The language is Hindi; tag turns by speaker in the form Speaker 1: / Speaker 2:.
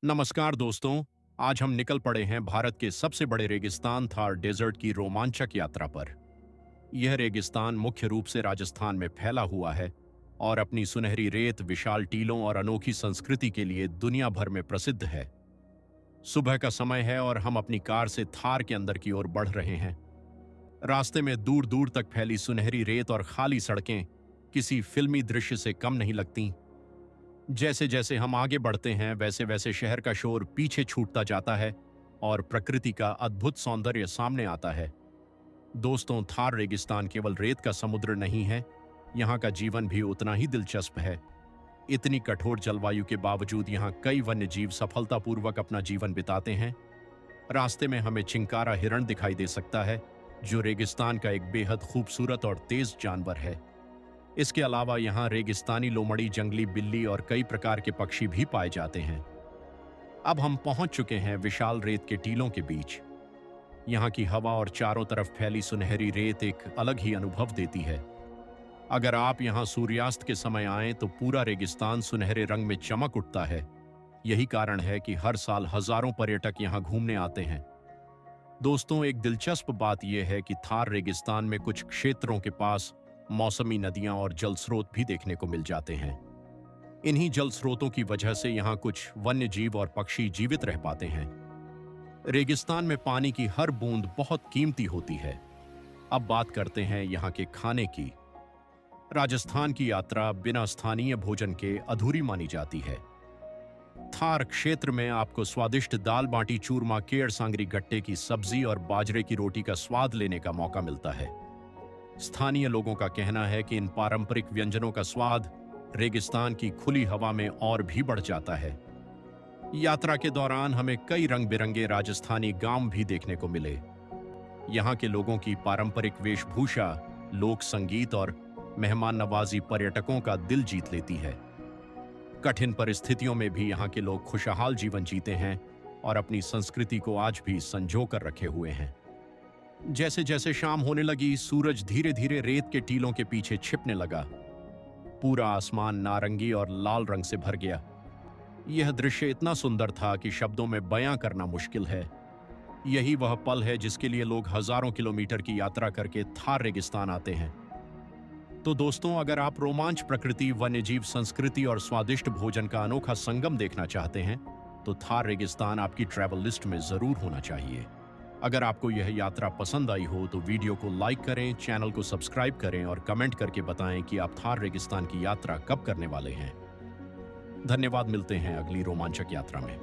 Speaker 1: नमस्कार दोस्तों। आज हम निकल पड़े हैं भारत के सबसे बड़े रेगिस्तान थार डेजर्ट की रोमांचक यात्रा पर। यह रेगिस्तान मुख्य रूप से राजस्थान में फैला हुआ है और अपनी सुनहरी रेत, विशाल टीलों और अनोखी संस्कृति के लिए दुनिया भर में प्रसिद्ध है। सुबह का समय है और हम अपनी कार से थार के अंदर की ओर बढ़ रहे हैं। रास्ते में दूर दूर तक फैली सुनहरी रेत और खाली सड़कें किसी फिल्मी दृश्य से कम नहीं लगती। जैसे जैसे हम आगे बढ़ते हैं वैसे वैसे शहर का शोर पीछे छूटता जाता है और प्रकृति का अद्भुत सौंदर्य सामने आता है। दोस्तों, थार रेगिस्तान केवल रेत का समुद्र नहीं है, यहाँ का जीवन भी उतना ही दिलचस्प है। इतनी कठोर जलवायु के बावजूद यहाँ कई वन्य जीव सफलतापूर्वक अपना जीवन बिताते हैं। रास्ते में हमें चिंकारा हिरण दिखाई दे सकता है, जो रेगिस्तान का एक बेहद खूबसूरत और तेज जानवर है। इसके अलावा यहाँ रेगिस्तानी लोमड़ी, जंगली बिल्ली और कई प्रकार के पक्षी भी पाए जाते हैं। अब हम पहुंच चुके हैं विशाल रेत के टीलों के बीच। यहाँ की हवा और चारों तरफ फैली सुनहरी रेत एक अलग ही अनुभव देती है। अगर आप यहाँ सूर्यास्त के समय आएं तो पूरा रेगिस्तान सुनहरे रंग में चमक उठता है। यही कारण है कि हर साल हजारों पर्यटक यहाँ घूमने आते हैं। दोस्तों, एक दिलचस्प बात यह है कि थार रेगिस्तान में कुछ क्षेत्रों के पास मौसमी नदियां और जल स्रोत भी देखने को मिल जाते हैं। इन्हीं जल स्रोतों की वजह से यहाँ कुछ वन्य जीव और पक्षी जीवित रह पाते हैं। रेगिस्तान में पानी की हर बूंद बहुत कीमती होती है। अब बात करते हैं यहाँ के खाने की। राजस्थान की यात्रा बिना स्थानीय भोजन के अधूरी मानी जाती है। थार क्षेत्र में आपको स्वादिष्ट दाल बाटी चूरमा, केर सांगरी गट्टे की सब्जी और बाजरे की रोटी का स्वाद लेने का मौका मिलता है। स्थानीय लोगों का कहना है कि इन पारंपरिक व्यंजनों का स्वाद रेगिस्तान की खुली हवा में और भी बढ़ जाता है। यात्रा के दौरान हमें कई रंग बिरंगे राजस्थानी गांव भी देखने को मिले। यहाँ के लोगों की पारंपरिक वेशभूषा, लोक संगीत और मेहमान नवाजी पर्यटकों का दिल जीत लेती है। कठिन परिस्थितियों में भी यहाँ के लोग खुशहाल जीवन जीते हैं और अपनी संस्कृति को आज भी संजो कर रखे हुए हैं। जैसे जैसे शाम होने लगी, सूरज धीरे धीरे रेत के टीलों के पीछे छिपने लगा। पूरा आसमान नारंगी और लाल रंग से भर गया। यह दृश्य इतना सुंदर था कि शब्दों में बयां करना मुश्किल है। यही वह पल है जिसके लिए लोग हजारों किलोमीटर की यात्रा करके थार रेगिस्तान आते हैं। तो दोस्तों, अगर आप रोमांच, प्रकृति, वन्यजीव, संस्कृति और स्वादिष्ट भोजन का अनोखा संगम देखना चाहते हैं तो थार रेगिस्तान आपकी ट्रैवल लिस्ट में जरूर होना चाहिए। अगर आपको यह यात्रा पसंद आई हो तो वीडियो को लाइक करें, चैनल को सब्सक्राइब करें और कमेंट करके बताएं कि आप थार रेगिस्तान की यात्रा कब करने वाले हैं। धन्यवाद। मिलते हैं अगली रोमांचक यात्रा में।